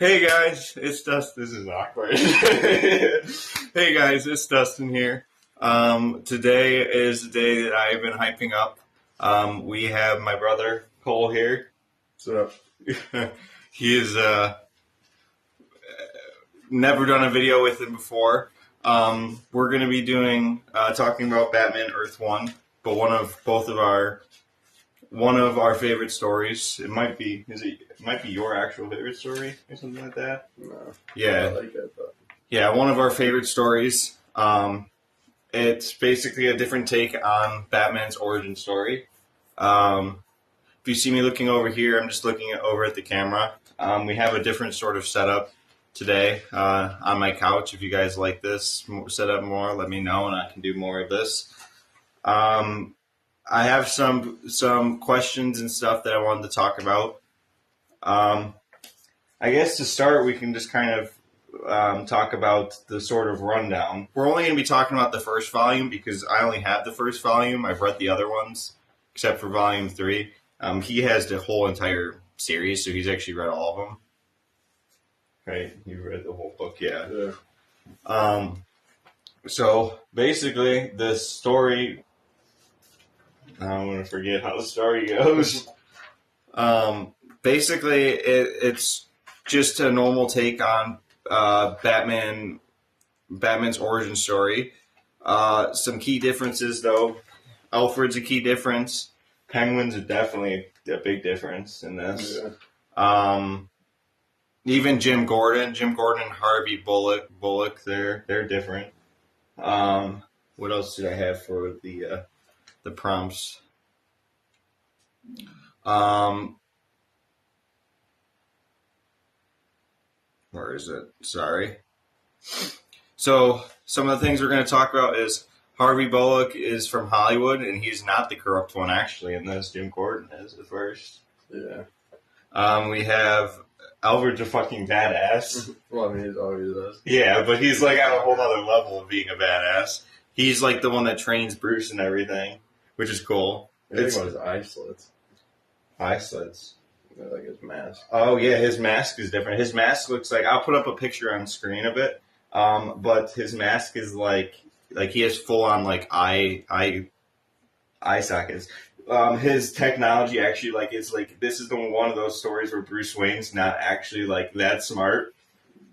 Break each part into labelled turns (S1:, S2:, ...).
S1: Hey guys, it's Dustin. This is awkward. Hey guys, it's Dustin here. Today is the day that I've been hyping up. We have my brother Cole here.
S2: So,
S1: He has never done a video with him before. We're going to be doing talking about Batman Earth One, but one of our favorite stories. It might be your actual favorite story or something like that.
S2: no,
S1: Yeah.
S2: I like it, but
S1: Yeah, one of our favorite stories. It's basically a different take on Batman's origin story. If you see me looking over here, I'm just looking over at the camera. We have a different sort of setup today on my couch. If you guys like this setup more, let me know and I can do more of this. I have some questions and stuff that I wanted to talk about. I guess to start, we can just kind of talk about the sort of rundown. We're only going to be talking about the first volume because I only have the first volume. I've read the other ones, except for volume 3. He has the whole entire series, so he's actually read all of them. Right? You read the whole book, yeah. So basically, the story. I'm going to forget how the story goes. Basically, it's just a normal take on Batman's origin story. Some key differences, though. Alfred's a key difference. Penguin's definitely a big difference in this.
S2: yeah.
S1: Even Jim Gordon and Harvey Bullock, they're different. What else did I have for the prompts? Where is it? Sorry. So some of the things we're going to talk about is Harvey Bullock is from Hollywood, and he's not the corrupt one actually in this. Jim Gordon is at first.
S2: Yeah.
S1: We have Alfred's a fucking badass.
S2: Well, I mean, he's always does.
S1: Yeah, but he's like at a whole other level of being a badass. He's like the one that trains Bruce and everything, which is cool.
S2: I think about his eye slits.
S1: Eye slits.
S2: Like his mask.
S1: Oh yeah, his mask is different. His mask looks like, I'll put up a picture on screen of it. But his mask is like he has full on like eye sockets. His technology actually like is like, this is one of those stories where Bruce Wayne's not actually like that smart.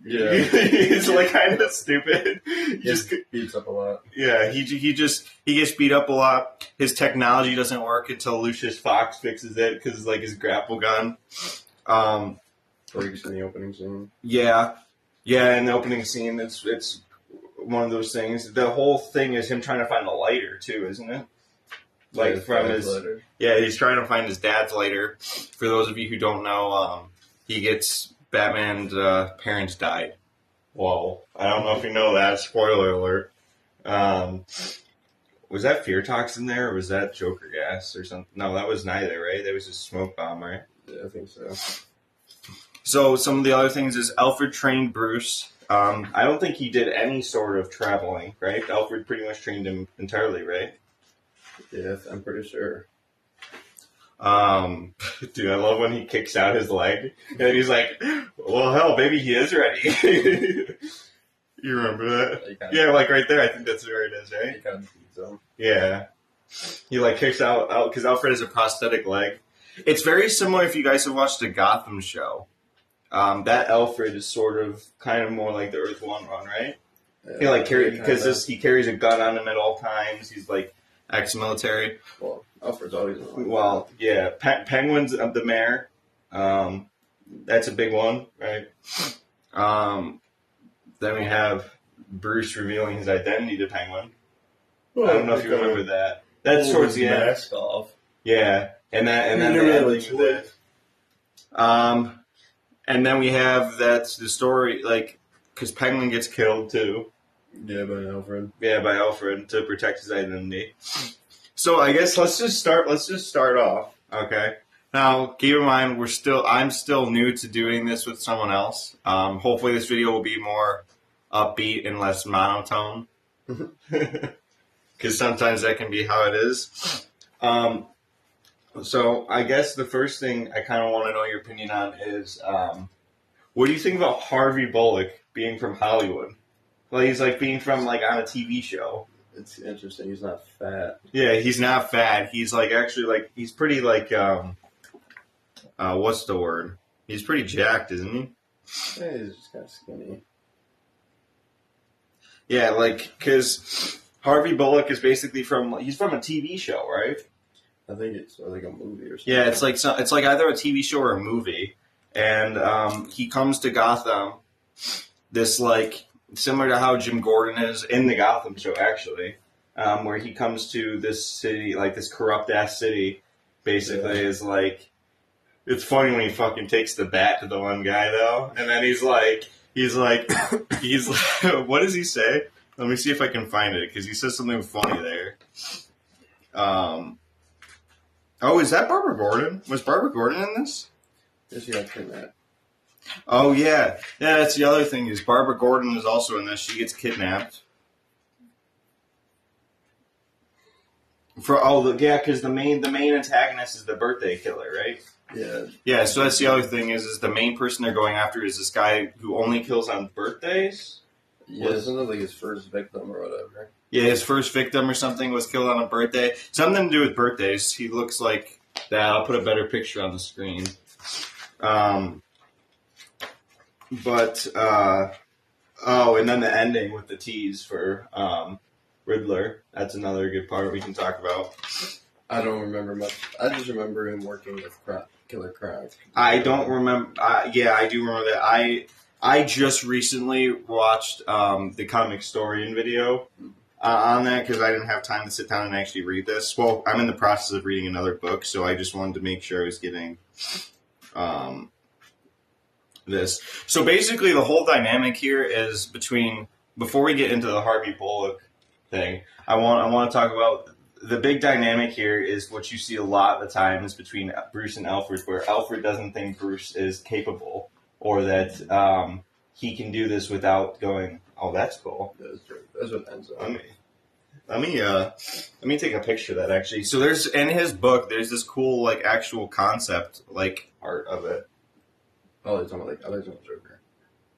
S2: Yeah.
S1: He's like kind of stupid. He just
S2: beats up a lot.
S1: Yeah, he gets beat up a lot. His technology doesn't work until Lucius Fox fixes it because like his grapple gun.
S2: Breaks in the opening scene.
S1: Yeah, in the opening scene, it's one of those things. The whole thing is him trying to find a lighter too, isn't it? Like
S2: Yeah,
S1: from his
S2: lighter.
S1: Yeah, he's trying to find his dad's lighter. For those of you who don't know, Batman's parents died. Whoa, I don't know if you know that. Spoiler alert. Was that fear toxin there, or was that Joker gas or something? No, that was neither, right? That was just smoke bomb, right?
S2: Yeah, I think so.
S1: So some of the other things is Alfred trained Bruce. I don't think he did any sort of traveling, right? Alfred pretty much trained him entirely, right?
S2: Yeah, I'm pretty sure.
S1: Dude, I love when he kicks out his leg and he's like, well, hell, maybe he is ready. You remember that? Yeah, like right there. I think that's where it is, right?
S2: He kind of beats him.
S1: Yeah. He like kicks out because Alfred has a prosthetic leg. It's very similar if you guys have watched the Gotham show. That Alfred is sort of kind of more like the Earth One run, right?
S2: Yeah,
S1: He like he carries a gun on him at all times. He's like ex-military.
S2: Well, Alfred's always on.
S1: Well, yeah. Penguin's the mayor. That's a big one, right? Then we have Bruce revealing his identity to Penguin. I don't know if you remember that. That's towards the end.
S2: Mask off.
S1: Yeah, and then
S2: You
S1: the
S2: really
S1: ending of it. And then we have that's the story, like, because Penguin gets killed too.
S2: Yeah, by Alfred.
S1: Yeah, by Alfred to protect his identity. So I guess let's just start off. Okay. Now keep in mind I'm still new to doing this with someone else. Hopefully this video will be more upbeat and less monotone. Because sometimes that can be how it is. So I guess the first thing I kind of want to know your opinion on is What do you think about Harvey Bullock being from Hollywood? Well, he's like being from like on a TV show.
S2: It's interesting. He's not fat.
S1: Yeah, he's not fat. He's like actually like he's pretty like what's the word? He's pretty jacked, isn't he?
S2: Yeah, he's just kind of skinny.
S1: Yeah, like because Harvey Bullock is basically he's from a TV show, right?
S2: I think it's like a movie or something.
S1: Yeah, it's like either a TV show or a movie, and he comes to Gotham. This like similar to how Jim Gordon is in the Gotham show, actually, where he comes to this city, like this corrupt ass city. Basically, is like it's funny when he fucking takes the bat to the one guy though, and then he's like, what does he say? Let me see if I can find it because he says something funny there. Oh, is that Barbara Gordon? Was Barbara Gordon in this?
S2: Yes, you got kidnapped.
S1: Oh, yeah. Yeah, that's the other thing is Barbara Gordon is also in this. She gets kidnapped. Because the main antagonist is the birthday killer, right?
S2: Yeah.
S1: Yeah, so that's the other thing is the main person they're going after is this guy who only kills on birthdays?
S2: Yeah, isn't it like his first victim or whatever?
S1: Yeah, his first victim or something was killed on a birthday. Something to do with birthdays. He looks like that. I'll put a better picture on the screen. And then the ending with the tease for Riddler. That's another good part we can talk about.
S2: I don't remember much. I just remember him working with Killer Croc.
S1: I don't remember. Yeah, I do remember that. I just recently watched the comic historian video on that because I didn't have time to sit down and actually read this. Well, I'm in the process of reading another book, so I just wanted to make sure I was getting this. So basically, the whole dynamic here is before we get into the Harvey Bullock thing, I want to talk about the big dynamic here is what you see a lot of the time is between Bruce and Alfred, where Alfred doesn't think Bruce is capable or that he can do this without going, oh, that's cool.
S2: That's what ends up.
S1: Let me take a picture of that actually. So there's in his book, there's this cool like actual concept like art of it.
S2: Oh, it's on like other Joker.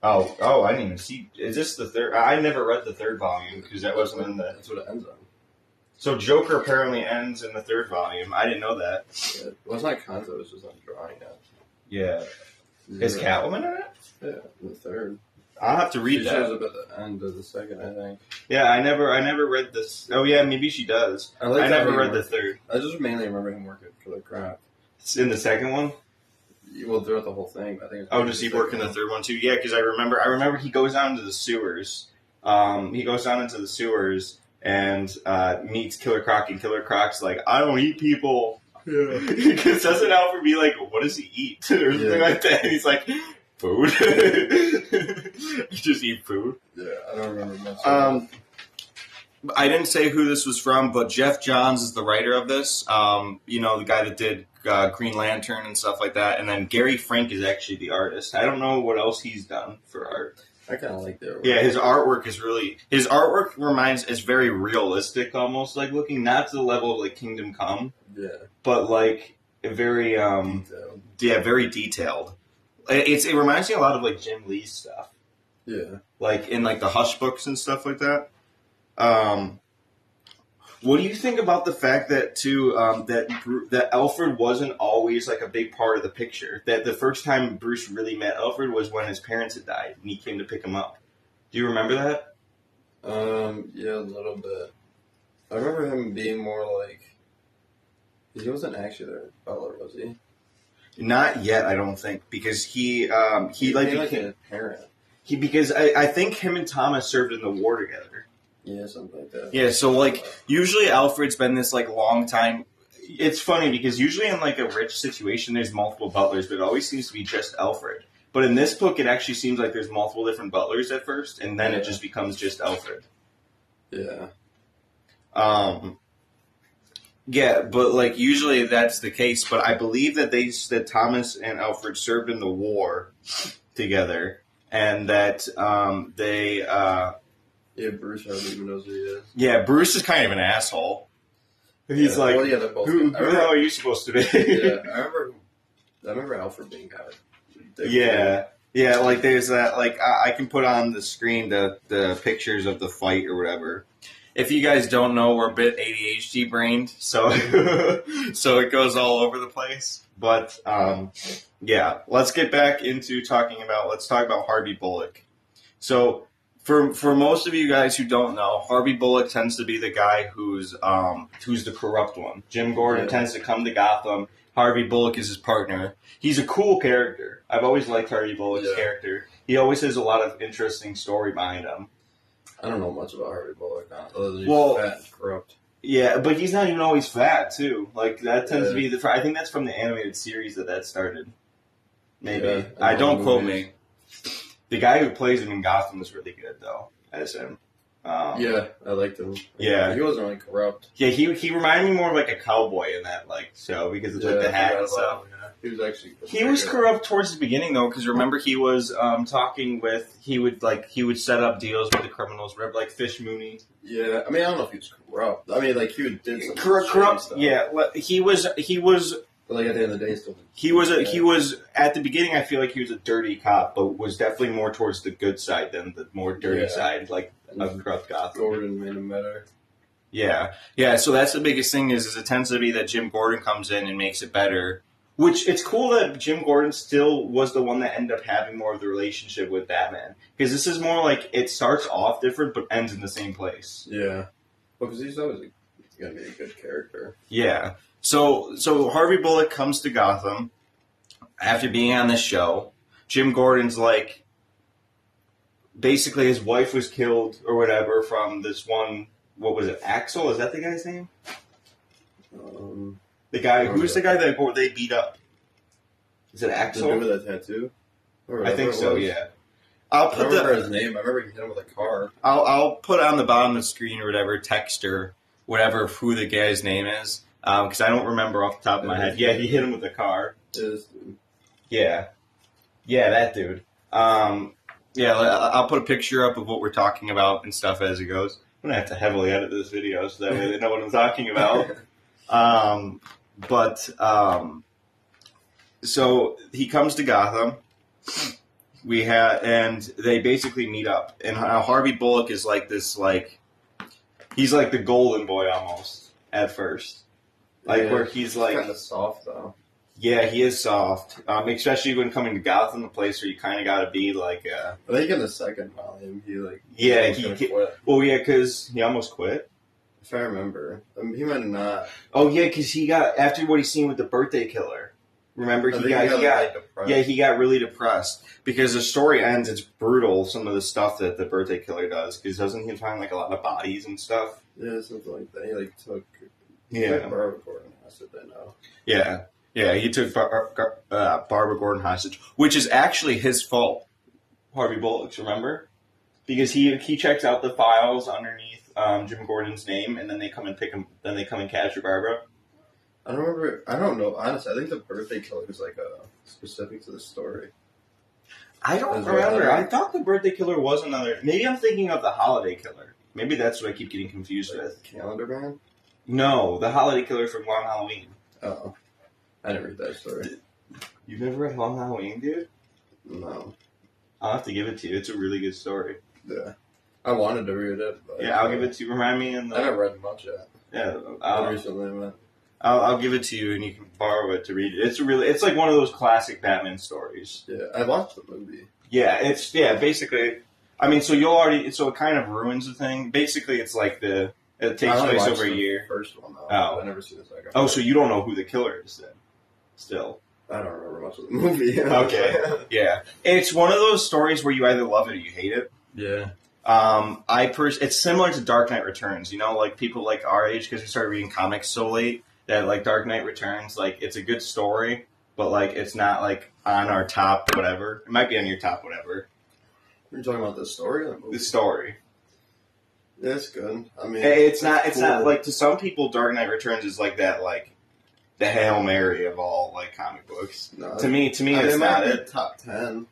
S1: Oh, I didn't even see. Is this the third? I never read the third volume because that wasn't in the.
S2: That's what it ends on.
S1: So Joker apparently ends in the third volume. I didn't know that.
S2: Yeah. Well, it's not concept. It's just on drawing now.
S1: Yeah. Is Catwoman in it?
S2: Yeah, the third.
S1: I'll have to read
S2: she
S1: that.
S2: She shows up at the end of the second, I think.
S1: Yeah, I never read this. Oh yeah, maybe she does. I never read the third.
S2: I just mainly remember him working for the Croc.
S1: It's in the second one.
S2: Well, throughout the whole thing, I think.
S1: Does he work in the third one too? Yeah, because I remember he goes down into the sewers. He goes down into the sewers and meets Killer Croc, and Killer Croc's like, I don't eat people. Yeah. Because doesn't Alfred be like, what does he eat or something like that? And he's like, food. You just eat food.
S2: Yeah, I don't remember much.
S1: I didn't say who this was from, but Jeff Johns is the writer of this. The guy that did Green Lantern and stuff like that. And then Gary Frank is actually the artist. I don't know what else he's done for art.
S2: I kind of like that work.
S1: Yeah, his artwork is very realistic, almost like looking, not to the level of like Kingdom Come.
S2: Yeah.
S1: But like very,
S2: detailed.
S1: Yeah, very detailed. It reminds me a lot of like Jim Lee's stuff.
S2: Yeah. Like
S1: in like the Hush books and stuff like that. What do you think about the fact that that Alfred wasn't always like a big part of the picture? That the first time Bruce really met Alfred was when his parents had died and he came to pick him up. Do you remember that?
S2: Yeah, a little bit. I remember him being more like he wasn't actually their butler, was he?
S1: Not yet, I don't think, because he
S2: became a parent.
S1: Because I think him and Thomas served in the war together.
S2: Yeah, something like that.
S1: Yeah, so like usually Alfred's been this like long time. It's funny because usually in like a rich situation there's multiple butlers, but it always seems to be just Alfred. But in this book, it actually seems like there's multiple different butlers at first, and then it just becomes just Alfred.
S2: Yeah.
S1: Yeah, but like usually that's the case. But I believe that Thomas and Alfred served in the war together, and that they.
S2: Yeah, Bruce hardly even knows who he is.
S1: Yeah, Bruce is kind of an asshole. He's like,
S2: well, yeah, they're both
S1: who the hell are you supposed to be?
S2: Yeah, I remember Alfred being kind of ridiculous.
S1: Yeah. Yeah, like there's that. Like I can put on the screen the pictures of the fight or whatever. If you guys don't know, we're a bit ADHD brained, so so it goes all over the place. But yeah, let's get back into talking about. Let's talk about Harvey Bullock. So for most of you guys who don't know, Harvey Bullock tends to be the guy who's the corrupt one. Jim Gordon tends to come to Gotham. Harvey Bullock is his partner. He's a cool character. I've always liked Harvey Bullock's character. He always has a lot of interesting story behind him.
S2: I don't know much about Harvey Bullock, other than he's fat and corrupt.
S1: Yeah, but he's not even always fat, too. Like, that tends to be the... I think that's from the animated series that started. Maybe.
S2: Yeah,
S1: I don't quote me. The guy who plays him in Gotham is really good, though, as him.
S2: Yeah, I liked him.
S1: Yeah.
S2: He wasn't really corrupt.
S1: Yeah, he reminded me more of, like, a cowboy in that, like, show, because of, like, the hat and stuff.
S2: He was actually...
S1: He was corrupt towards the beginning, though, because remember he was talking with... He would set up deals with the criminals, whatever, like Fish Mooney.
S2: Yeah, I mean, I don't know if he was corrupt. I mean, like, he did some
S1: corrupt
S2: stuff.
S1: Yeah, he was... But
S2: like, at the end of the day, still...
S1: He was, at the beginning, I feel like he was a dirty cop, but was definitely more towards the good side than the more dirty side, like, of corrupt Gotham.
S2: Gordon made him better.
S1: Yeah. Yeah, so that's the biggest thing is it tends to be that Jim Gordon comes in and makes it better. Which, it's cool that Jim Gordon still was the one that ended up having more of the relationship with Batman. Because this is more like, it starts off different, but ends in the same place.
S2: Yeah. Well, because he's always going to be a good character.
S1: Yeah. So Harvey Bullock comes to Gotham after being on this show. Jim Gordon's like, basically his wife was killed or whatever from this one, what was it, Axel? Is that the guy's name? The guy, who's the guy that they beat up? Is it Axel?
S2: The dude with that tattoo?
S1: I think so, yeah.
S2: I remember his name. I remember he hit him with a car.
S1: I'll put on the bottom of the screen or whatever, text or whatever, who the guy's name is. Because I don't remember off the top of my head. Yeah, he hit him with a car. Yeah. Yeah, that dude. Yeah, I'll put a picture up of what we're talking about and stuff as it goes. I'm going to have to heavily edit this video so that way they know what I'm talking about. So he comes to Gotham. And they basically meet up. And Harvey Bullock is like this, like, he's like the golden boy almost at first. Like, where he's like...
S2: kind of soft, though.
S1: Yeah, he is soft. Especially when coming to Gotham, a place where you kind of got to be like...
S2: I think in the second volume, he like...
S1: Yeah, he quit. Well, yeah, because he almost quit.
S2: If I remember. He might have not.
S1: Oh, yeah, because he got... After what he's seen with the birthday killer. Remember, he got really depressed. Because the story ends, it's brutal, some of the stuff that the birthday killer does. Because doesn't he find, like, a lot of bodies and stuff?
S2: Yeah, something like that. He, like, took...
S1: Yeah.
S2: Barbara Gordon hostage, I know.
S1: Yeah. Yeah, he took Barbara Gordon hostage, which is actually his fault, Harvey Bullock's, remember? Because he checks out the files underneath Jim Gordon's name, and then they come and pick him, then they come and capture Barbara.
S2: I don't remember, I don't know, honestly, I think the birthday killer was like specific to the story.
S1: I don't remember. I thought the birthday killer was another, maybe I'm thinking of the holiday killer. Maybe that's what I keep getting confused with.
S2: Calendar Man?
S1: No, the holiday killer from Long Halloween.
S2: Oh. I didn't read that story.
S1: You've never read Long Halloween, dude?
S2: No.
S1: I'll have to give it to you. It's a really good story.
S2: Yeah. I wanted to read it. But
S1: yeah, I'll give it to you. Remind me.
S2: I haven't read much yet.
S1: Yeah.
S2: Recently,
S1: I'll give it to you and you can borrow it to read it. It's like one of those classic Batman stories.
S2: Yeah, I watched the movie.
S1: Yeah, basically, I mean, so it kind of ruins the thing. Basically, it's like it takes place over a year.
S2: First one, though.
S1: Oh.
S2: I've never seen the second one.
S1: Oh, so you don't know who the killer is then? Still.
S2: I don't remember much of the movie.
S1: Okay. Yeah. It's one of those stories where you either love it or you hate it.
S2: Yeah.
S1: It's similar to Dark Knight Returns, like people like our age, because we started reading comics so late, that like Dark Knight Returns, like it's a good story, but like it's not like on our top whatever. It might be on your top whatever.
S2: You're talking about the story or the movie?
S1: The story.
S2: Yeah, it's good. I mean,
S1: it's not like, to some people Dark Knight Returns is like that, like the Hail Mary of all like comic books. No, to me it's not it.
S2: Top 10.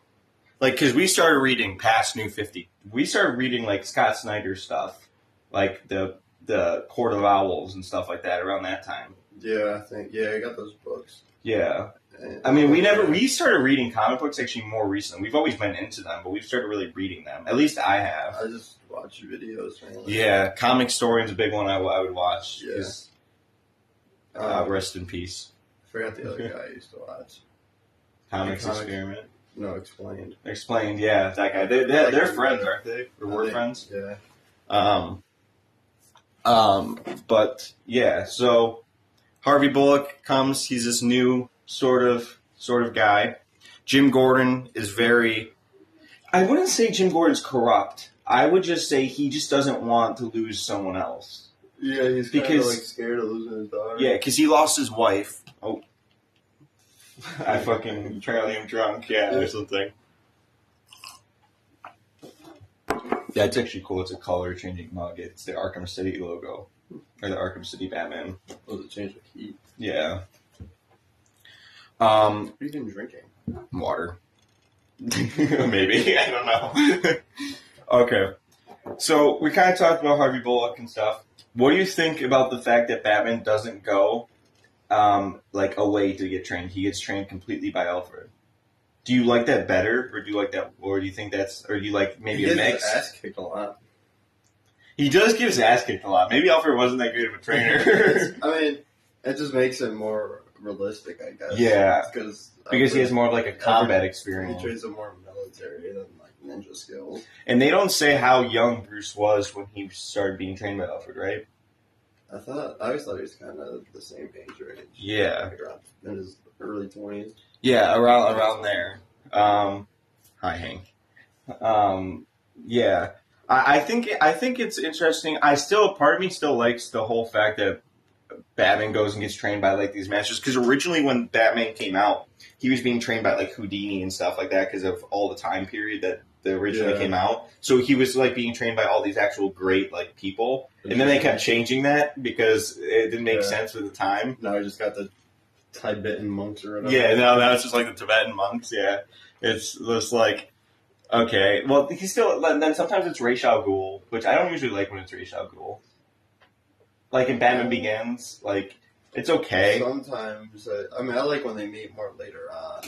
S1: Like, because we started reading past New 50. We started reading like Scott Snyder stuff, like the Court of Owls and stuff like that around that time.
S2: Yeah, I got those books.
S1: Yeah. I mean, we started reading comic books actually more recently. We've always been into them, but we've started really reading them. At least I have.
S2: I just watch videos. Mainly.
S1: Yeah, Comic Historian's a big one I would watch.
S2: Yeah.
S1: Rest in peace.
S2: I forgot the other guy I used to watch.
S1: Comics Experiment.
S2: No, Explained.
S1: Explained, yeah, that guy. They're friends, aren't they? Or were friends?
S2: Yeah.
S1: But yeah, so Harvey Bullock comes. He's this new sort of guy. Jim Gordon is very. I wouldn't say Jim Gordon's corrupt. I would just say he just doesn't want to lose someone else.
S2: Yeah, he's kind of like scared of losing his daughter.
S1: Yeah, because he lost his wife. Oh, I fucking apparently am drunk. Yeah, or something. Yeah, it's actually cool. It's a color changing mug. It's the Arkham City logo, or the Arkham City Batman.
S2: Oh, it changed the heat.
S1: Yeah.
S2: What have you been drinking?
S1: Water. Maybe. I don't know. Okay. So we kind of talked about Harvey Bullock and stuff. What do you think about the fact that Batman doesn't go away to get trained? He gets trained completely by Alfred. Do you like that better, or do you like that, or do you think that's, or do you like maybe a mix?
S2: He gets his ass kicked a lot.
S1: He does get his ass kicked a lot. Maybe Alfred wasn't that great of a trainer.
S2: I mean, it just makes it more realistic, I guess.
S1: Yeah,
S2: because
S1: he has more of like a combat experience.
S2: He trains a more military than like ninja skills.
S1: And they don't say how young Bruce was when he started being trained by Alfred, right?
S2: I always thought he was kind of the same age range.
S1: Yeah,
S2: like around in his early 20s.
S1: Yeah, around there. Hi, Hank. Yeah, I think it's interesting. Part of me still likes the whole fact that Batman goes and gets trained by like these masters, because originally when Batman came out, he was being trained by like Houdini and stuff like that because of all the time period that they originally came out. So he was like being trained by all these actual great like people, and then they kept changing that because it didn't make sense for the time.
S2: Now he just got the Tibetan monks or whatever.
S1: Yeah, no, now it's just like the Tibetan monks. Yeah, it's just like, okay, well, he's still. Then sometimes it's Ra's al Ghul, which I don't usually like when it's Ra's al Ghul. Like in Batman Begins, like it's okay.
S2: Sometimes, I like when they meet more later on.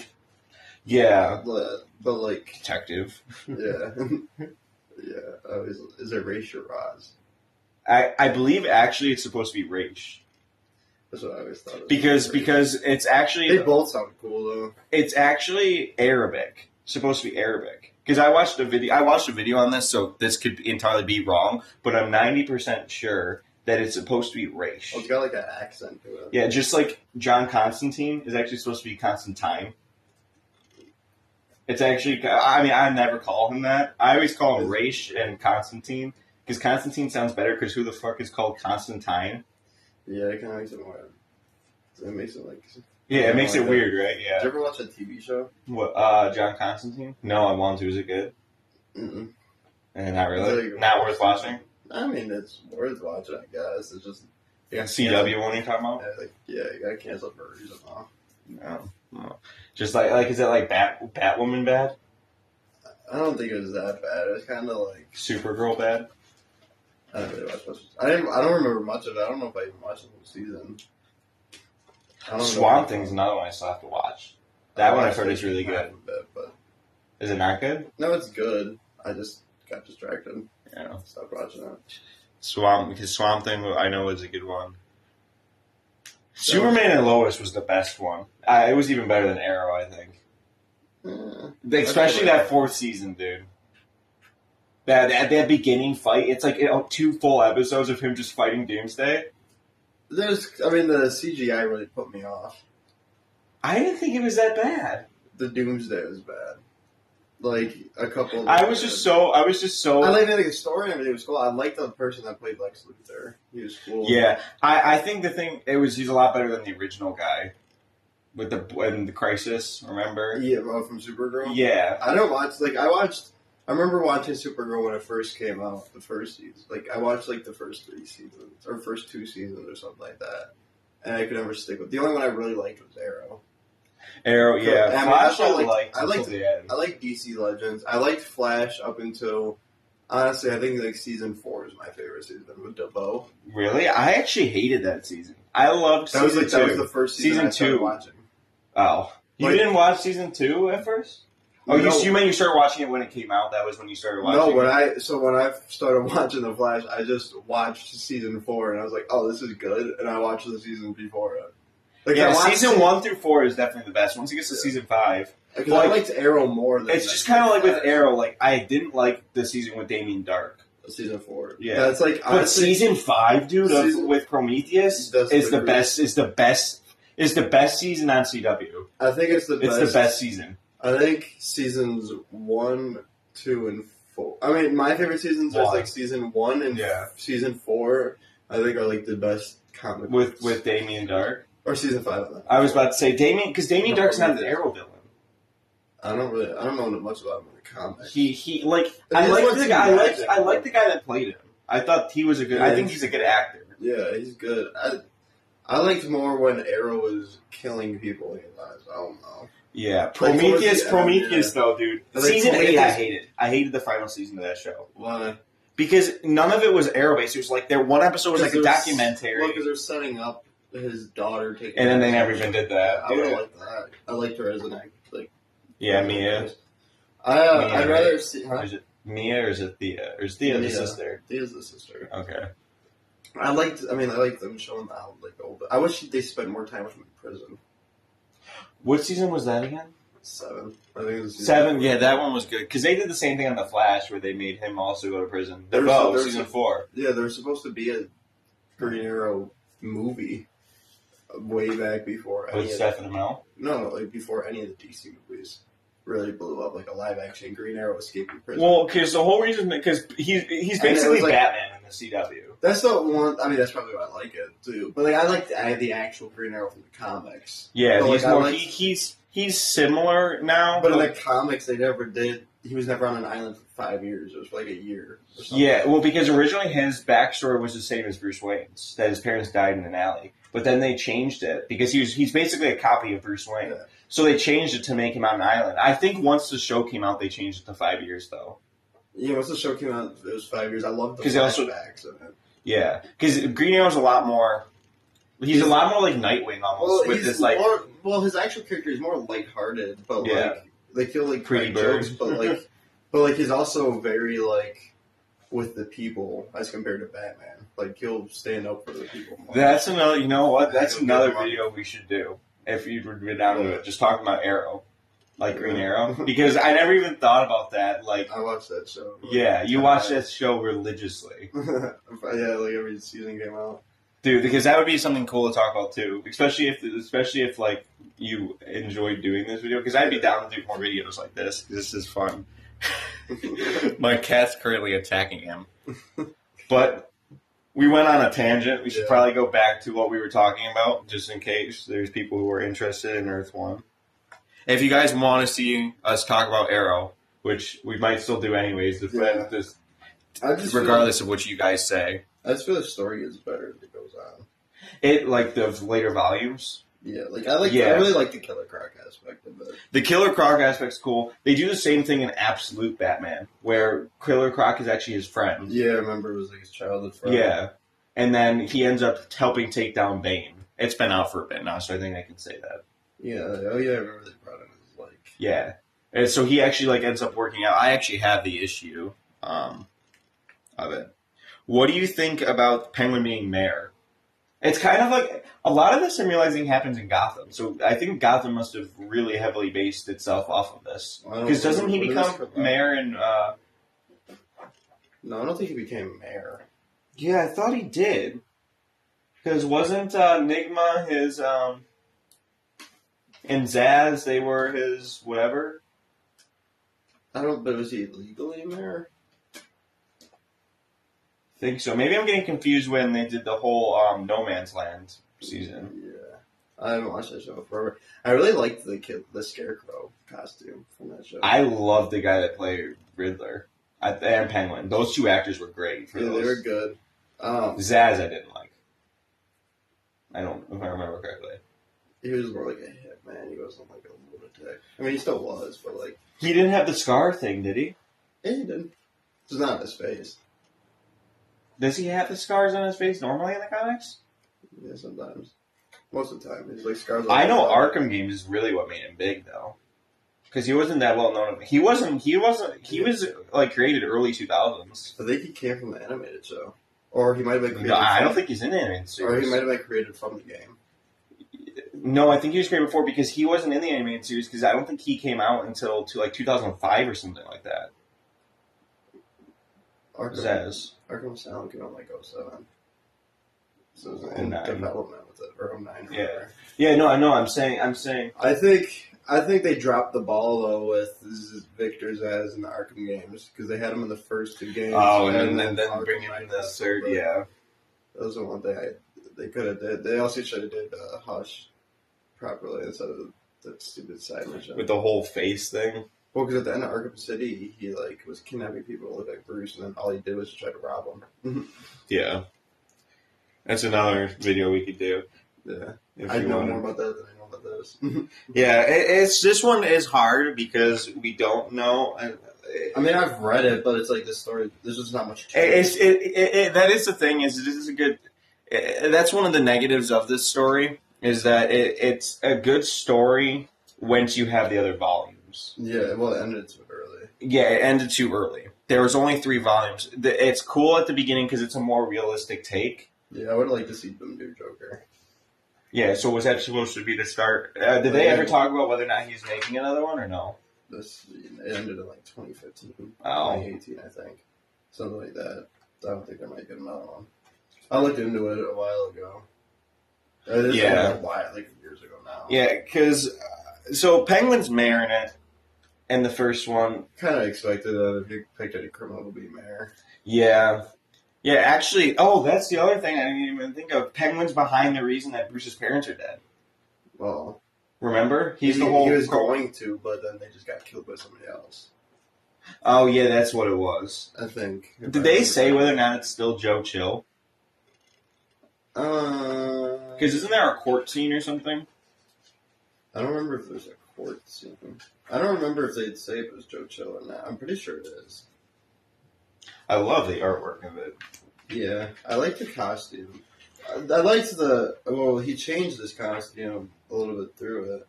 S1: Yeah,
S2: but like
S1: detective.
S2: Yeah, yeah. Is it Ra's or Raz?
S1: I believe actually it's supposed to be Ra's.
S2: That's what I always thought.
S1: Because it's actually
S2: they both sound cool though.
S1: It's actually Arabic. Supposed to be Arabic. Because I watched a video on this, so this could entirely be wrong, but I'm 90% sure that it's supposed to be Ra's.
S2: Well, it's got like an accent to it.
S1: Yeah, just like John Constantine is actually supposed to be Constantine. It's actually, I mean, I never call him that. I always call him Ra's and Constantine, because Constantine sounds better, because who the fuck is called Constantine?
S2: Yeah, it kind of makes it more. It makes it like.
S1: Yeah, it makes it weird, right? Yeah.
S2: Did you ever watch a TV show?
S1: What? John Constantine? No, I want to. Is it good?
S2: Mm-mm.
S1: And not really. Not worth watching.
S2: I mean, it's worth watching. I guess it's just.
S1: CW one you're talking about?
S2: Yeah, you got canceled for a reason, huh?
S1: No. Just like is it like Batwoman bad?
S2: I don't think it was that bad. It was kind of like
S1: Supergirl bad.
S2: I didn't really watch much. I don't remember much of it. I don't know if I even watched the whole season.
S1: Swamp Thing's another one I still have to watch. That one I've heard is really good.
S2: But
S1: is it not good?
S2: No, it's good. I just got distracted.
S1: Yeah.
S2: Stopped watching it.
S1: Swamp Thing I know is a good one. Superman and Lois was the best one. It was even better than Arrow, I think. Especially that fourth season, dude. That beginning fight, it's like 2 full episodes of him just fighting Doomsday.
S2: The CGI really put me off.
S1: I didn't think it was that bad.
S2: The Doomsday was bad. Like a couple.
S1: I was just so.
S2: I like the story and everything was cool. I liked the person that played Lex Luthor. He was cool.
S1: Yeah, I think the thing he's a lot better than the original guy with the Crisis. Remember?
S2: Yeah, from Supergirl.
S1: Yeah,
S2: I don't watch I remember watching Supergirl when it first came out, the first season. Like, I watched, like, the first 3 seasons, or first 2 seasons or something like that. And I could never stick with. The only one I really liked was Arrow.
S1: Arrow, yeah.
S2: I mean,
S1: Flash
S2: I
S1: liked
S2: DC Legends. I liked Flash up until, honestly, I think, like, season 4 is my favorite season with DeVoe.
S1: Really? I actually hated that season. I loved season 2.
S2: That was the first season I started watching.
S1: Oh. You
S2: Like-
S1: didn't watch season 2 at first? Oh,
S2: No.
S1: you meant you started watching it when it came out? That was when you started watching
S2: No,
S1: it?
S2: when I started watching The Flash, I just watched season 4 and I was like, oh, this is good, and I watched the season before it. Like,
S1: Yeah,
S2: I watched
S1: season 1 through 4 is definitely the best. Once it gets to
S2: Yeah.
S1: season 5,
S2: because
S1: like,
S2: I liked Arrow more than
S1: it's just kind of like with Arrow. Like, I didn't like the season with Damien Dark.
S2: season 4.
S1: Yeah.
S2: That's like
S1: But
S2: honestly,
S1: season 5, dude, with Prometheus
S2: That's
S1: is
S2: the
S1: the best. Is the best season on CW.
S2: I think it's the best.
S1: It's the best season.
S2: I think seasons 1, 2, and 4. I mean, my favorite seasons are
S1: One.
S2: like season 1 and
S1: Yeah.
S2: season 4. I think are like the best comic
S1: With
S2: books.
S1: Damien Dark.
S2: Or season 5.
S1: I was about to say because Damien
S2: No,
S1: Dark's not an
S2: Prometheus.
S1: Arrow villain.
S2: I don't know much about him in the comics.
S1: He like
S2: I
S1: I
S2: just
S1: like
S2: want
S1: the
S2: to
S1: guy.
S2: see
S1: I
S2: magic,
S1: like the guy that played him. I thought he was a good. I think he's a good actor.
S2: Yeah, he's good. I liked more when Arrow was killing people in his eyes. I don't know.
S1: Yeah,
S2: Like, towards
S1: Prometheus.
S2: the end,
S1: Prometheus, though, dude.
S2: I think
S1: Season 8, I
S2: Prometheus-
S1: hated. I hated the final season of that show
S2: Why?
S1: because none of it was Arrow based. It was like their one episode was like a
S2: Because they're
S1: documentary,
S2: Well, because they're setting up his daughter taking.
S1: and then they never even did that.
S2: I would have
S1: Yeah,
S2: liked that. I liked her as an actor. Like,
S1: yeah, Mia.
S2: I'd rather see. Huh?
S1: Is it Mia or is it Thea? Or is Thea the
S2: Mia.
S1: sister?
S2: Thea's the sister.
S1: Okay.
S2: I liked them showing out like old. I wish they spent more time with him in prison.
S1: What season was that again?
S2: 7. I think it was
S1: 7. Yeah, that one was good because they did the same thing on the Flash where they made him also go to prison.
S2: There was-
S1: Defoe,
S2: there was
S1: season
S2: a-
S1: 4.
S2: Yeah, there was supposed to be a Green Arrow movie way back before any
S1: With
S2: of
S1: Stephen Amell.
S2: no, like before any of the DC movies really blew up, like a live action Green Arrow escaping prison.
S1: Well, because the whole reason because he's
S2: And it
S1: basically
S2: was like-
S1: Batman in the CW.
S2: That's the one. I mean, that's probably why I like it too. But like, I like the actual Green Arrow from the comics.
S1: Yeah,
S2: But,
S1: he's
S2: like, I
S1: more
S2: like-
S1: he's similar now.
S2: But in the comics, they never did. He was never on an island for 5 years. It was for like a year. Or something.
S1: yeah, well, because originally his backstory was the same as Bruce Wayne's, that his parents died in an alley. But then they changed it because he's basically a copy of Bruce Wayne.
S2: Yeah.
S1: So they changed it to make him on an island. I think once the show came out, they changed it to 5 years though.
S2: Yeah, once the show came out, it was 5 years. I loved the
S1: 'Cause they also-
S2: flashbacks of it.
S1: Yeah, because Green Arrow's a lot more. He's a lot more like Nightwing almost with
S2: he's
S1: this like.
S2: more, well, his actual character is more lighthearted, but
S1: Yeah.
S2: like they feel like
S1: Pretty
S2: crack
S1: bird.
S2: jokes, but like he's also very like with the people as compared to Batman. Like he'll stand up for the people more.
S1: That's another. You know what? That's
S2: He'll
S1: another
S2: get one.
S1: video we should do if you'd been down to it. Just talking about Arrow, like Green
S2: Yeah.
S1: Arrow, because I never even thought about that. Like,
S2: I watched that show.
S1: yeah, you watch that show religiously,
S2: Yeah, like every season came out.
S1: dude. Because that would be something cool to talk about too. Especially if like you enjoyed doing this video. Because I'd be down to do more videos like this. 'Cause this is fun. My cat's currently attacking him. But we went on a tangent. We should
S2: Yeah.
S1: probably go back to what we were talking about, just in case there's people who are interested in Earth One. If you guys want to see us talk about Arrow, which we might still do anyways,
S2: Yeah. I just
S1: regardless of what you guys say,
S2: I just feel the story is better as it goes on.
S1: it like the later volumes.
S2: Yeah, like
S1: Yeah.
S2: I really like the Killer Croc aspect of it.
S1: The Killer Croc aspect's cool. They do the same thing in Absolute Batman, where Killer Croc is actually his friend.
S2: Yeah, I remember it was like his childhood friend.
S1: Yeah. And then he ends up helping take down Bane. It's been out for a bit now, so I think I can say that.
S2: Yeah, oh yeah, I remember they brought him as like
S1: Yeah. And so he actually like ends up working out. I actually have the issue of it. What do you think about Penguin being mayor? It's kind of like a lot of this I'm realizing happens in Gotham. So I think Gotham must have really heavily based itself off of this.
S2: I don't
S1: Because doesn't he
S2: know, what is
S1: become
S2: this about?
S1: mayor in
S2: No, I don't think he became mayor.
S1: Yeah, I thought he did. Because wasn't Nigma his and Zaz, they were his whatever?
S2: I don't. But was he legally mayor?
S1: Think so. Maybe I'm getting confused when they did the whole No Man's Land season.
S2: Yeah, I haven't watched that show forever. I really liked the Scarecrow costume from that show.
S1: I love the guy that played Riddler and Penguin. Those two actors were great for
S2: yeah,
S1: those.
S2: they were good.
S1: Zaz I didn't like. I don't, if I remember correctly.
S2: He was more like a hitman. He wasn't like a lunatic. I mean, he still was, but like
S1: He didn't have the scar thing, did he?
S2: yeah, he didn't. It's not on his face.
S1: Does he have the scars on his face normally in the comics?
S2: Yeah, sometimes. Most of the time, he's like scars.
S3: I know Arkham games is really what made him big, though, because he wasn't that well known. He wasn't. He was like created early 2000s.
S2: I think he came from the animated show, or he might have been created.
S3: No, I don't think he's in the animated
S2: Or
S3: series.
S2: he might have been created from the game.
S3: No, I think he was created before because he wasn't in the animated series because I don't think he came out until like 2005 or something like that. Zez.
S2: Arkham Asylum came out like 07. So it was
S3: Oh,
S2: in
S3: 09.
S2: development with it, or 09. Or
S3: Yeah.
S2: whatever.
S3: Yeah, no, I know. I'm saying.
S2: I think they dropped the ball though with Victor Zez in the Arkham games because they had him in the first two games.
S3: Oh, and then
S2: Arkham
S3: bring him in the
S2: Knight,
S3: third.
S2: but
S3: Yeah.
S2: that was the one thing they could have did. They also should have did Hush properly instead of that stupid side mission.
S3: With the whole face thing.
S2: Well, because at the end of Arkham City, he like was kidnapping people to look like Bruce, and then all he did was try to rob them.
S3: Yeah. That's another video we could do.
S2: Yeah,
S3: If
S2: I
S3: you
S2: know
S3: want.
S2: more about that than I know about this.
S3: Yeah, it's this one is hard because we don't know.
S2: I mean, I've read it, but it's like this story. There's just not much. To it.
S3: That is the thing. Is this is a good. That's one of the negatives of this story is that it's a good story once you have the other volumes.
S2: Yeah, well, it ended too early.
S3: Yeah, it ended too early. There was only 3 volumes. It's cool at the beginning because it's a more realistic take.
S2: Yeah, I would like to see them do Joker.
S3: Yeah, so was that supposed to be the start? Did they ever talk about whether or not he's making another one or no?
S2: It ended in like 2015,
S3: Oh.
S2: 2018, I think, something like that. I don't think they might get another one. I looked into it a while ago.
S3: Yeah.
S2: Like years ago now.
S3: Yeah, because so Penguin's mayor in it, and the first one.
S2: Kind of expected that if you picked any criminal to be mayor.
S3: Yeah. Yeah, actually, that's the other thing I didn't even think of. Penguin's behind the reason that Bruce's parents are dead.
S2: Well,
S3: Remember?
S2: he was going to, but then they just got killed by somebody else.
S3: Oh, yeah, that's what it was.
S2: I think.
S3: Did they say whether or not it's still Joe Chill? Because isn't there a court scene or something?
S2: I don't remember if there's a court scene. I don't remember if they'd say it was Joe Chill or not. I'm pretty sure it is.
S3: I love the artwork of it.
S2: Yeah, I like the costume. I liked he changed his costume a little bit through it.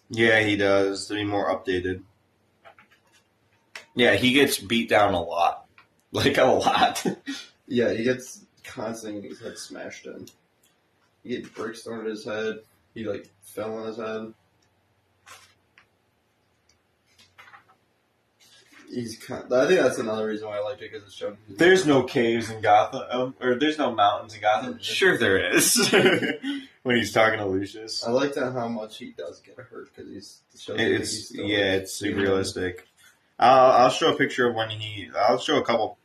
S3: Yeah, he does, to be more updated. Yeah, he gets beat down a lot. Like, a lot.
S2: Yeah, he gets constantly getting his head smashed in. He gets bricks thrown at his head. He, like, fell on his head. I think that's another reason why I liked it, because it's shown.
S3: There's no caves in Gotham, or there's no mountains in Gotham. Sure there is. When he's talking to Lucius.
S2: I like that how much he does get hurt, because he's
S3: It's realistic. I'll show a picture of I'll show a couple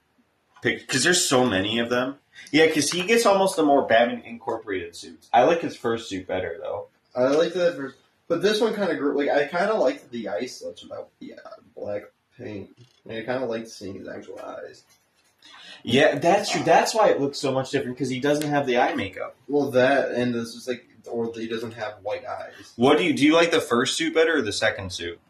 S3: pictures, because there's so many of them. Yeah, because he gets almost the more Batman Incorporated suits. I like his first suit better, though.
S2: I like that first, but this one kind of grew. Like, I kind of liked the ice touch without the black paint. I kind of liked seeing his actual eyes.
S3: Yeah, that's true. That's why it looks so much different, because he doesn't have the eye makeup.
S2: Well, that, and this is like, or he doesn't have white eyes.
S3: What do you like the first suit better or the second suit?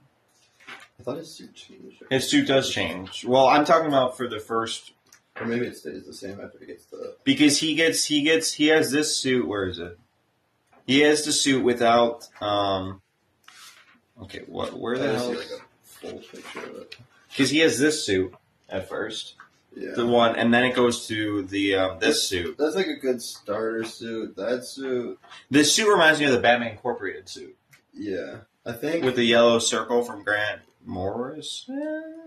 S2: I thought his suit changed.
S3: His suit does change. Well, I'm talking about for the first,
S2: Or maybe it stays the same after he gets the.
S3: because he has this suit. Where is it? He has the suit without. Okay, where the
S2: I
S3: hell?
S2: see like a full picture of it.
S3: Because he has this suit at first,
S2: Yeah.
S3: the one, and then it goes to the this suit.
S2: That's like a good starter suit. That suit.
S3: This suit reminds me of the Batman Incorporated suit
S2: Yeah. I think.
S3: with the yellow circle from Grant Morris.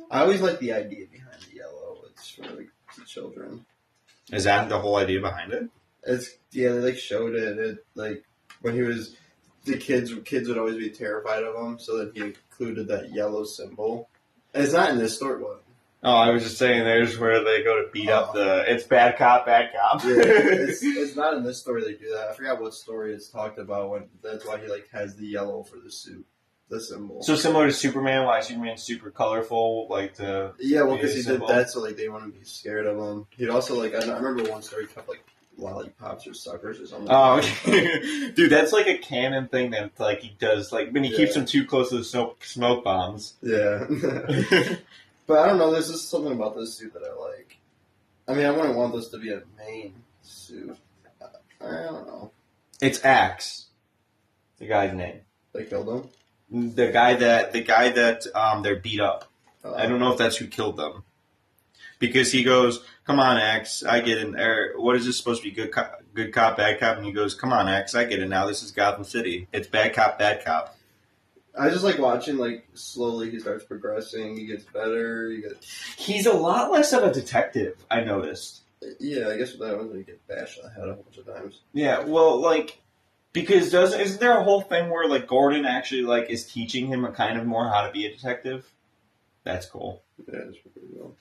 S2: I always like the idea behind the yellow. It's for like the children.
S3: Is that the whole idea behind it?
S2: They like showed it like when he was the kids would always be terrified of him, so that he included that yellow symbol. And it's not in this story one.
S3: Oh, I was just saying, there's where they go to beat up it's bad cop, bad cop.
S2: Yeah, it's not in this story they do that. I forgot what story it's talked about when that's why he like has the yellow for the suit, the symbol.
S3: So similar to Superman, why Superman's super colorful, like the
S2: Yeah, well, because he
S3: symbol.
S2: did that so like they wouldn't be scared of him. He'd also like I remember one story kept like lollipops or suckers or something.
S3: Oh, dude, that's like a canon thing that like he does, like when he keeps them too close to the smoke bombs.
S2: Yeah. But I don't know, there's just something about this suit that I like. I mean, I wouldn't want this to be a main suit. I don't know.
S3: It's Axe, the guy's name.
S2: They killed him.
S3: The guy that they're beat up.
S2: Oh.
S3: I don't know if that's who killed them. Because he goes, "Come on, Axe, I get it." Or, what is this supposed to be? Good cop, bad cop? And he goes, "Come on, Axe, I get it now. This is Gotham City. It's bad cop, bad cop."
S2: I just like watching, like, slowly he starts progressing, he gets better,
S3: He's a lot less of a detective, I noticed.
S2: Yeah, I guess with that one, he gets bashed in the head a bunch of times.
S3: Yeah, well, like, because isn't there a whole thing where, like, Gordon actually, like, is teaching him a kind of more how to be a detective? That's cool.
S2: Yeah, that's pretty cool.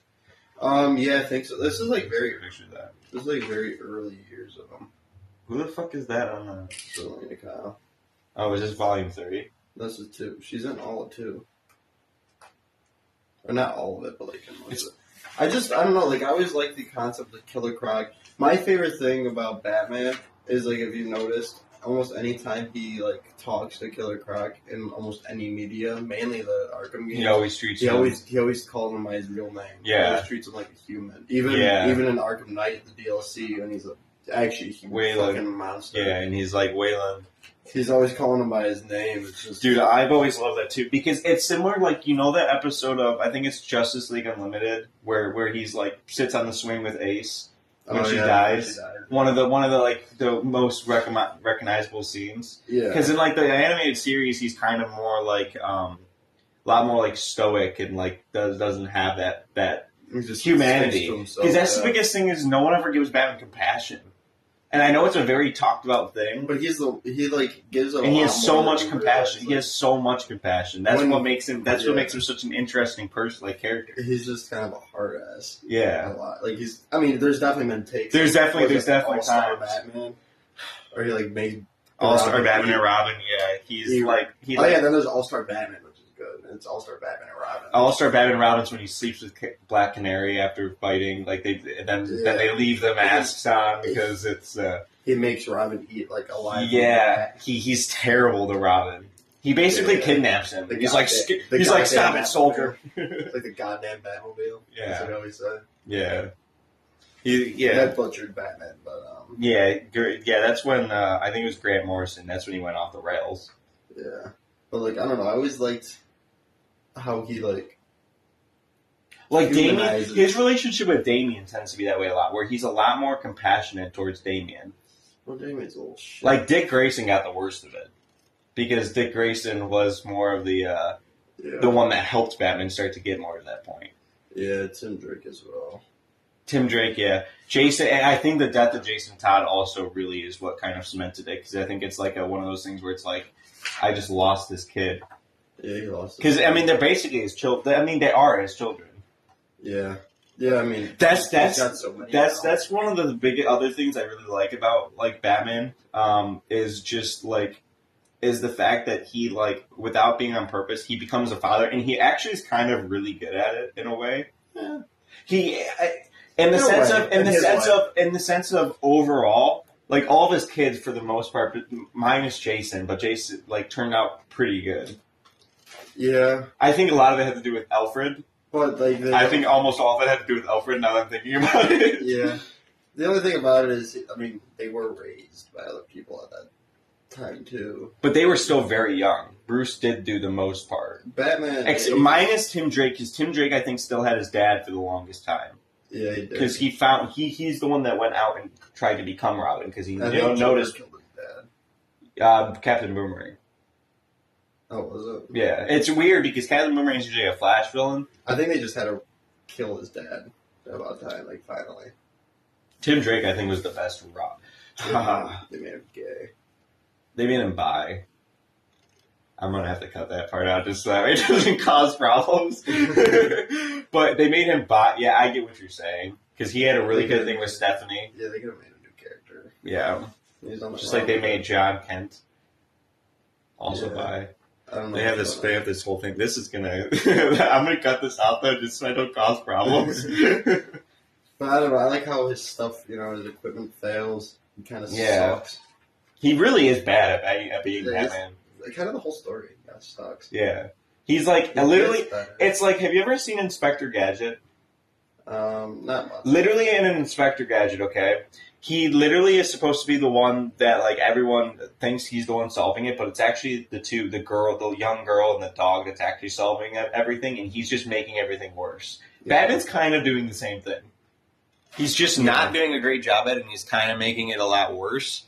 S2: Yeah, I think so. This is, like, very early years of him.
S3: Who the fuck is that on the...
S2: Selena Kyle.
S3: Oh, is this volume 3?
S2: This is 2. She's in all of 2. Or not all of it, but, like, in most of it. I don't know, like, I always like the concept of Killer Croc. My favorite thing about Batman is, like, if you noticed, almost any time he, like, talks to Killer Croc in almost any media, mainly the Arkham games,
S3: He always treats
S2: he
S3: him...
S2: always calls him by his real name.
S3: Yeah.
S2: He always treats him like a human. Even in Arkham Knight, the DLC, when he's actually a
S3: Wayland.
S2: fucking monster.
S3: Yeah, and he's like, Wayland.
S2: He's always calling him by his name. It's just...
S3: Dude, I've always loved that too, because it's similar, like, you know that episode of, I think it's Justice League Unlimited, where he's, like, sits on the swing with Ace when she dies? One of the like, the most recognizable scenes.
S2: Yeah.
S3: Because in, like, the animated series, he's kind of more, like, a lot more, like, stoic and, like, doesn't have that
S2: He's just
S3: humanity.
S2: Because
S3: Because that's the biggest thing is no one ever gives Batman compassion. And I know it's a very talked about thing.
S2: But he gives a
S3: and he has
S2: lot
S3: so
S2: more
S3: much
S2: than
S3: compassion.
S2: realize.
S3: He has so much compassion. That's
S2: When-
S3: what makes him. That's
S2: yeah.
S3: what makes him such an interesting person, like character.
S2: He's just kind of a hard ass.
S3: Yeah.
S2: A lot. Like I mean, there's definitely been takes.
S3: There's definitely
S2: All-Star
S3: times.
S2: Batman, or he like made
S3: All-Star
S2: Robin
S3: Batman
S2: beat-
S3: and Robin. Yeah, he
S2: Oh
S3: like.
S2: yeah, then there's All-Star Batman, which is good. And it's All-Star Batman and Robin.
S3: All-Star Batman and Robin's when he sleeps with Black Canary after fighting. Like then they leave the masks on because it's.
S2: He makes Robin eat like a live.
S3: Yeah, he's terrible to Robin. He basically kidnaps him. He's like, stop it, soldier.
S2: Like the goddamn Batmobile.
S3: Yeah.
S2: That's what I always say.
S3: Yeah.
S2: That butchered Batman, but
S3: Yeah, that's when I think it was Grant Morrison. That's when he went off the rails.
S2: yeah. But like I don't know, I always liked how he like
S3: Damien,
S2: humanizes.
S3: his relationship with Damien tends to be that way a lot, where he's a lot more compassionate towards Damien.
S2: Well, Damien's a little shit.
S3: Like Dick Grayson got the worst of it because Dick Grayson was more of the one that helped Batman start to get more to that point.
S2: Yeah, Tim Drake as well.
S3: Tim Drake, yeah. Jason, and I think the death of Jason Todd also really is what kind of cemented it, because I think it's like one of those things where it's like, I just lost this kid.
S2: Yeah, he lost.
S3: Because, I mean, they're basically his children. I mean, they are his children.
S2: Yeah. Yeah, I mean,
S3: That's
S2: he's got so many now.
S3: that's one of the big other things I really like about, like, Batman, is just, like, is the fact that he, like, without being on purpose, he becomes a father, and he actually is kind of really good at it, in a way.
S2: Yeah.
S3: In the sense of overall, like, all of his kids, for the most part, minus Jason, but Jason, like, turned out pretty good.
S2: Yeah,
S3: I think a lot of it had to do with Alfred.
S2: but like,
S3: I think almost all of it had to do with Alfred, now that I'm thinking about it.
S2: yeah. The only thing about it is, I mean, they were raised by other people at that time too.
S3: But they were still very young. Bruce did do the most part.
S2: Batman,
S3: Minus Tim Drake, because Tim Drake, I think, still had his dad for the longest time.
S2: yeah, he did.
S3: Because he's the one that went out and tried to become Robin, because he
S2: I think Joker
S3: noticed
S2: killed his dad.
S3: Captain Boomerang.
S2: Oh, was it?
S3: Yeah, it's weird because Captain Boomerang is usually a Flash villain.
S2: I think they just had to kill his dad at about time, like finally.
S3: Tim Drake, I think, was the best Robin.
S2: They made him gay.
S3: They made him bi. I'm gonna have to cut that part out just so that it doesn't cause problems. But they made him bi. Yeah, I get what you're saying, because he had a really good thing with Stephanie.
S2: Yeah, they could have made a new character.
S3: Yeah,
S2: He's on the
S3: just like they made John Kent also
S2: Yeah.
S3: bi.
S2: I don't know.
S3: They have this whole thing. This is gonna. I'm gonna cut this out though, just so I don't cause problems.
S2: But I don't know. I like how his stuff, his equipment fails. He kind of
S3: Yeah.
S2: sucks.
S3: He really is bad at being
S2: Yeah,
S3: Batman.
S2: Like, kind of the whole story. Yeah, sucks.
S3: Yeah, he's like literally.
S2: It's better.
S3: It's like, have you ever seen Inspector Gadget?
S2: Not much.
S3: Literally in an Inspector Gadget, okay? He literally is supposed to be the one that, like, everyone thinks he's the one solving it, but it's actually the young girl and the dog that's actually solving everything, and he's just making everything worse.
S2: Yeah.
S3: Batman's kind of doing the same thing. He's just not doing a great job at it, and he's kind of making it a lot worse.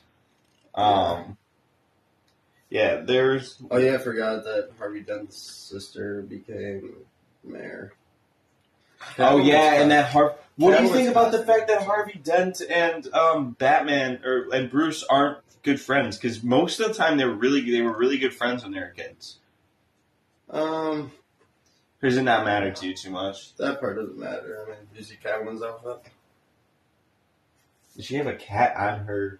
S3: Yeah, there's...
S2: Oh, yeah, I forgot that Harvey Dent's sister became mayor.
S3: Oh, yeah, and that What do you
S2: Catwoman's
S3: think about the
S2: fascinating.
S3: fact that Harvey Dent and Batman and Bruce aren't good friends? Because most of the time they were really good friends when they were kids.
S2: Um,
S3: Or does it not matter to you too much?
S2: that part doesn't matter. I mean, did you see Catwoman's outfit?
S3: Does she have a cat on her?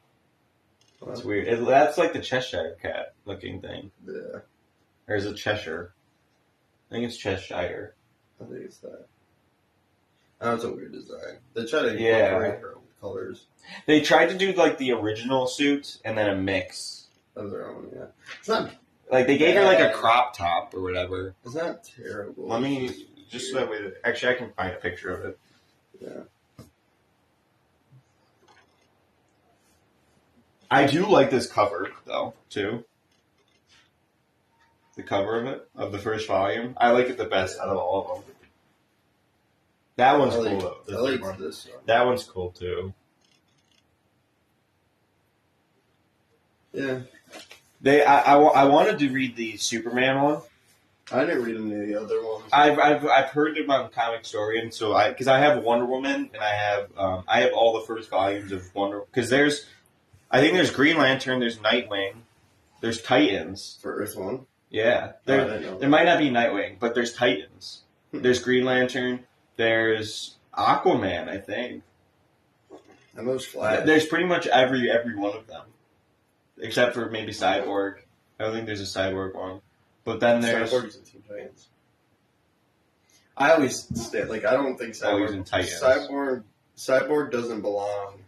S3: That's weird. That's like the Cheshire cat looking thing.
S2: Yeah,
S3: Or is it Cheshire? I think it's Cheshire.
S2: I think it's that. Oh, it's a weird design. They try to
S3: Yeah.
S2: incorporate her own colors
S3: They tried to do like the original suit and then a mix.
S2: of their own. Yeah, it's not.
S3: Like they gave her like a crop top or whatever.
S2: It's not terrible.
S3: Let me just so that way. Actually, I can find a picture of it.
S2: Yeah.
S3: I do like this cover though too. The cover of it of the first volume, I like it the best out of all of them. That one's
S2: I
S3: cool
S2: like,
S3: though. The
S2: I
S3: third
S2: like
S3: one.
S2: this one.
S3: That one's cool too.
S2: Yeah,
S3: I wanted to read the Superman one.
S2: I didn't read any of the other ones.
S3: I've heard them on Comic Historian, so because I have Wonder Woman and I have all the first volumes of Wonder, because I think there's Green Lantern, there's Nightwing, there's Titans.
S2: For Earth One.
S3: Yeah,
S2: I didn't know
S3: there
S2: that.
S3: might not be Nightwing, but there's Titans. There's Green Lantern. There's Aquaman, I think.
S2: And those Flash.
S3: There's pretty much every one of them, except for maybe Cyborg. I don't think there's a Cyborg one. But then there's
S2: Cyborg's in Teen Titans. I always say, like, I don't think
S3: Oh, he's
S2: Cyborg.
S3: in Titans.
S2: Cyborg doesn't belong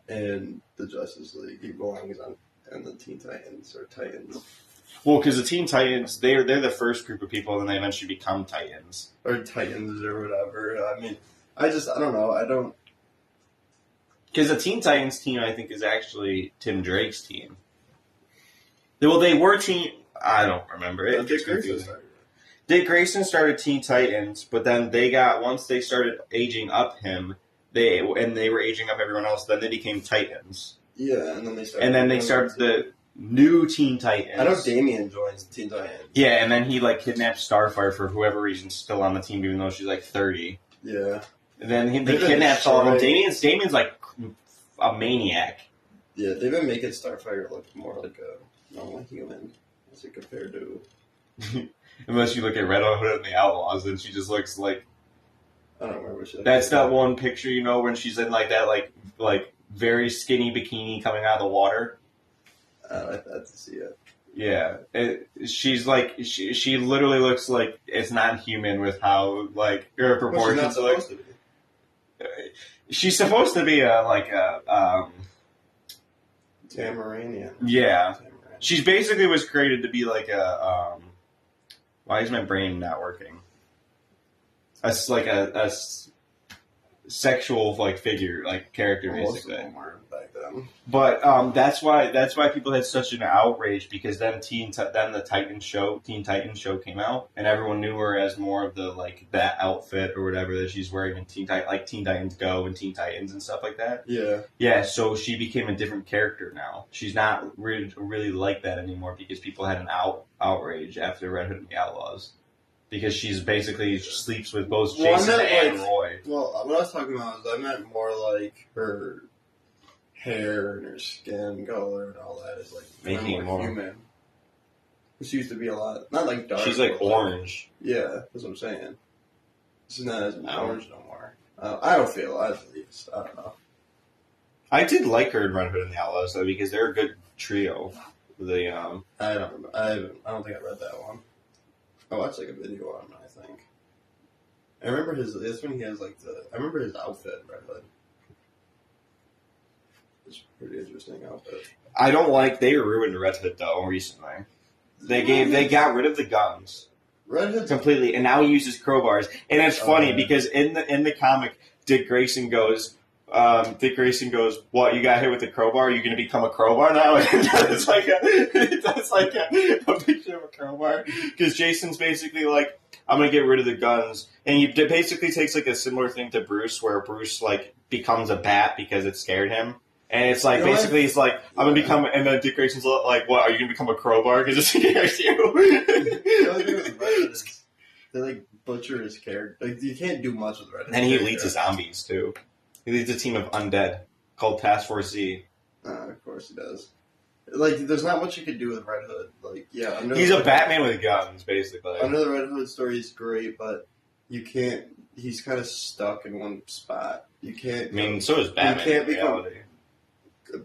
S2: in the Justice League. He belongs in the Teen Titans or Titans
S3: well, because the Teen Titans, they're the first group of people, and then they eventually become Titans.
S2: or Titans or whatever. I mean, I don't know. I don't.
S3: Because the Teen Titans team, I think, is actually Tim Drake's team. Well, they were team. I don't remember. It gets confusing. Dick Grayson started Teen Titans, but then once they started aging up him, they were aging up everyone else. Then they became Titans,
S2: Yeah, and then they started.
S3: and then they started the new Teen Titans.
S2: I know Damian joins Teen Titans.
S3: Yeah, and then he like kidnapped Starfire for whoever reason still on the team, even though she's like 30.
S2: Yeah.
S3: And then they
S2: They've been
S3: kidnapped all of them.
S2: destroying-
S3: Damien's like a maniac.
S2: Yeah, they've been making Starfire look more like a normal human as it compared to.
S3: Unless you look at Red Hood and the Outlaws, then she just looks like
S2: I don't remember. What
S3: that's that one picture, you know, when she's in like that like very skinny bikini coming out of the water.
S2: I have to see it.
S3: Yeah, she's like she literally looks like it's not human with how like her
S2: Well, she's not
S3: proportions look.
S2: supposed to be.
S3: She's supposed to be a
S2: Tamaranian.
S3: yeah.
S2: Tamaranian.
S3: She's basically was created to be like a why is my brain not working? A sexual like figure, like character,
S2: Most of
S3: basically.
S2: them were back then.
S3: But that's why people had such an outrage, because then the Teen Titans show came out, and everyone knew her as more of the like that outfit or whatever that she's wearing in Teen Titans Go and Teen Titans and stuff like that.
S2: Yeah.
S3: Yeah, so she became a different character now. She's not really like that anymore because people had an outrage after Red Hood and the Outlaws. Because she's basically sleeps with both
S2: Well, I
S3: Jason
S2: meant,
S3: and
S2: like-
S3: Roy.
S2: Well, what I was talking about is I meant more like her hair and her skin color and all that is like
S3: Making it more-
S2: human. She used to be a lot, not like dark.
S3: She's like
S2: but
S3: orange.
S2: Yeah, that's what I'm saying. She's not as
S3: No.
S2: orange no more. I don't feel at least. I don't know.
S3: I did like her in Red Hood and the Outlaws though, because they're a good trio.
S2: I don't remember. I don't think I read that one. I watched like a video on it, I think. I remember that's when he has like I remember his outfit in Red Hood. It's a pretty interesting outfit.
S3: they ruined Red Hood though recently. They got rid of the guns.
S2: Red Hood's
S3: completely, and now he uses crowbars. And it's funny
S2: yeah.
S3: because in the comic, Dick Grayson goes, "What? You got hit with a crowbar? Are you going to become a crowbar now?" And it's like a picture of a crowbar because Jason's basically like, "I'm going to get rid of the guns," and he basically takes like a similar thing to Bruce, where Bruce like becomes a bat because it scared him. And it's like, basically, it's like, I'm going to become, and then Dick Grayson's like, what, are you going to become a crowbar because it scares you?
S2: The only thing with Red Hood is they like butcher his character. Like you can't do much with Red Hood.
S3: And he leads the zombies, too. He leads a team of undead called Task Force Z.
S2: Of course he does. Like, there's not much you could do with Red Hood. Like, yeah.
S3: He's a Batman with guns, basically.
S2: I know the Red Hood story is great, but you can't, he's kind of stuck in one spot. You can't.
S3: I mean, so is Batman in reality.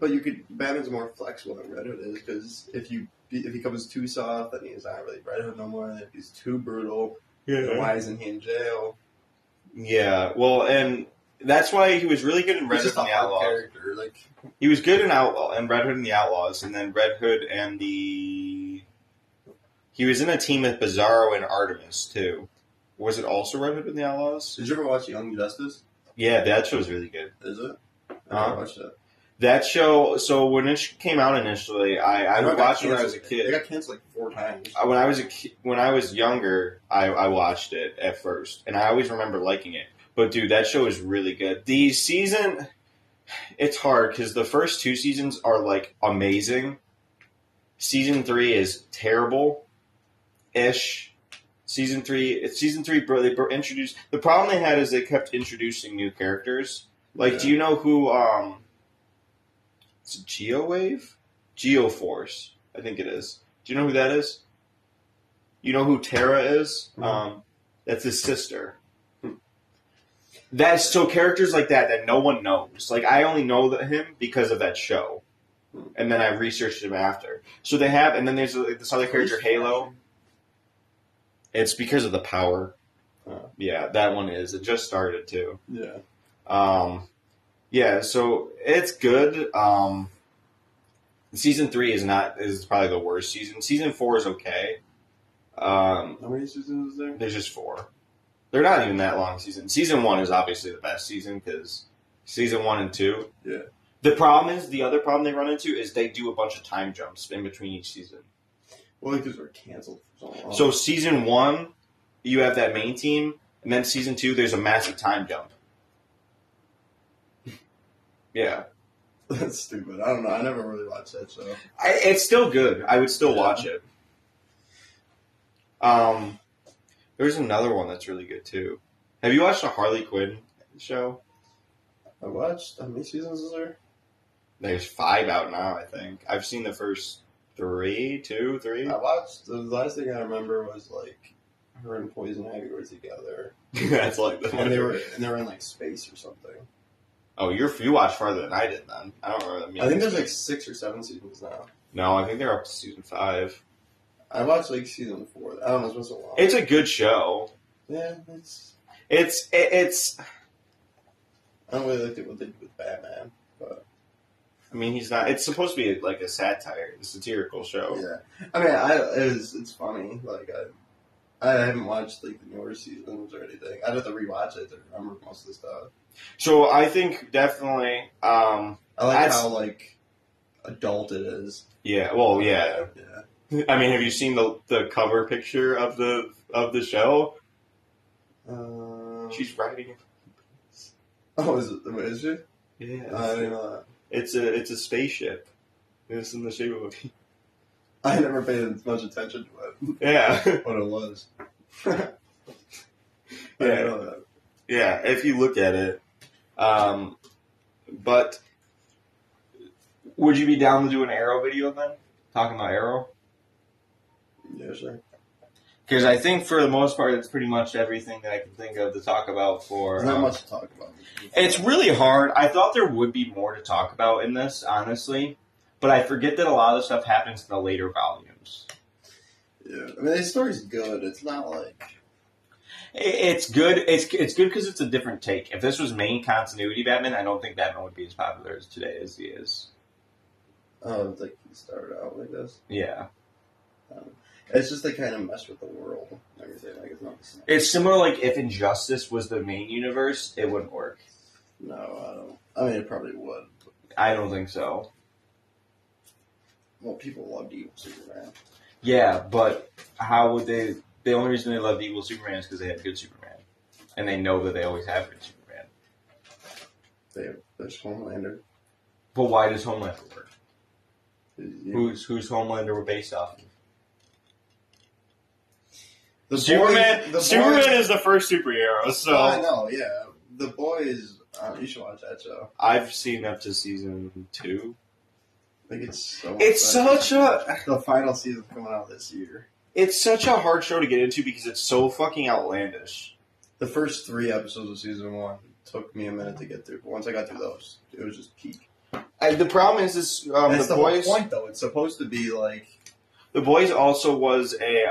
S2: But Batman's more flexible than Red Hood is, because if he becomes too soft, then he's not really Red Hood no more. And if he's too brutal, then why isn't he in jail?
S3: Yeah, well, and that's why he was really good in Red Hood and the Outlaws.
S2: Character. Like,
S3: he was good in Red Hood and the Outlaws, and then Red Hood and the... He was in a team with Bizarro and Artemis, too. Was it also Red Hood and the Outlaws?
S2: Did you ever watch Young Justice?
S3: Yeah, that show's really good.
S2: Is it? I never watched it.
S3: That show, so when it came out initially, I watched it when I was a kid.
S2: It got canceled like 4 times.
S3: When I was younger, I watched it at first, and I always remember liking it. But dude, that show is really good. The season, it's hard because the first 2 seasons are like amazing. Season 3 is terrible-ish. Season 3, bro. They introduced. The problem they had is they kept introducing new characters. Like, do you know who? Is it GeoWave? GeoForce, I think it is. Do you know who that is? You know who Tara is?
S2: Mm-hmm.
S3: That's his sister. That's so characters like that no one knows. Like I only know him because of that show, and then I researched him after. So they have, and then there's this other character, Halo. It's because of the power. Yeah, that one is. It just started too.
S2: Yeah.
S3: Yeah, so it's good. Season 3 is probably the worst season. Season 4 is okay.
S2: How many seasons is there?
S3: There's just 4. They're not even that long season. Season 1 is obviously the best season because season 1 and 2.
S2: Yeah.
S3: The other problem they run into is they do a bunch of time jumps in between each season.
S2: Well, because they're canceled for so long.
S3: So season 1, you have that main team, and then season 2, there's a massive time jump. Yeah.
S2: That's stupid. I don't know. I never really watched that show.
S3: It's still good. I would still watch it. There's another one that's really good too. Have you watched the Harley Quinn show?
S2: I watched. How many seasons is there?
S3: There's 5 out now, I think. I've seen the first 3.
S2: I watched. The last thing I remember was like her and Poison Ivy were together.
S3: That's like the
S2: and they were in like space or something.
S3: Oh, you watched farther than I did then. I don't remember.
S2: I think there's like 6 or 7 seasons now.
S3: No, I think they're up to season 5.
S2: I watched like season 4. I don't know. It's been so long.
S3: It's a good show.
S2: Yeah,
S3: It's.
S2: I don't really like what they do with Batman, but
S3: I mean, he's not. It's supposed to be like a satire, a satirical show.
S2: yeah. I mean, it's funny. Like I haven't watched like the newer seasons or anything. I'd have to rewatch it to remember most of the stuff.
S3: So I think definitely.
S2: I like how like adult it is.
S3: Yeah. Well, yeah. I mean, have you seen the cover picture of the show? She's riding.
S2: Oh, is she?
S3: Yeah.
S2: I didn't know that.
S3: It's a spaceship. It's in the shape of a.
S2: I never paid as much attention to it.
S3: Yeah.
S2: What it was.
S3: Yeah.
S2: Didn't know that.
S3: Yeah. If you look at it, but would you be down to do an Arrow video then? Talking about Arrow.
S2: Yeah, sure.
S3: Because I think for the most part, it's pretty much everything that I can think of to talk about for.
S2: There's not much to talk about.
S3: It's really hard. I thought there would be more to talk about in this, honestly. But I forget that a lot of stuff happens in the later volumes.
S2: Yeah. I mean, the story's good. It's not like...
S3: It's good. It's good because it's a different take. If this was main continuity Batman, I don't think Batman would be as popular as today as he is.
S2: Oh, like he started out like this?
S3: Yeah.
S2: It's just they kind of mess with the world and everything. Like it's not the same.
S3: It's similar. Like if Injustice was the main universe, it wouldn't work.
S2: No, I don't. I mean, it probably would.
S3: I don't think so.
S2: Well, people loved Evil Superman.
S3: Yeah, but how would they? The only reason they loved evil Superman is because they had good Superman, and they know that they always have good Superman.
S2: There's Homelander.
S3: But why does Homelander work?
S2: Yeah.
S3: Who's Homelander based off of?
S2: The
S3: Superman.
S2: Boys,
S3: Superman is the first superhero, so
S2: I know. Yeah, The Boys. You should watch that show.
S3: I've seen up to season 2.
S2: I think it's so.
S3: It's such a
S2: the final season's coming out this year.
S3: it's such a hard show to get into because it's so fucking outlandish.
S2: The first 3 episodes of season 1 took me a minute to get through, but once I got through those, it was just peak.
S3: The problem is
S2: That's
S3: the
S2: the
S3: boys.
S2: whole point, though. It's supposed to be like
S3: The Boys also was a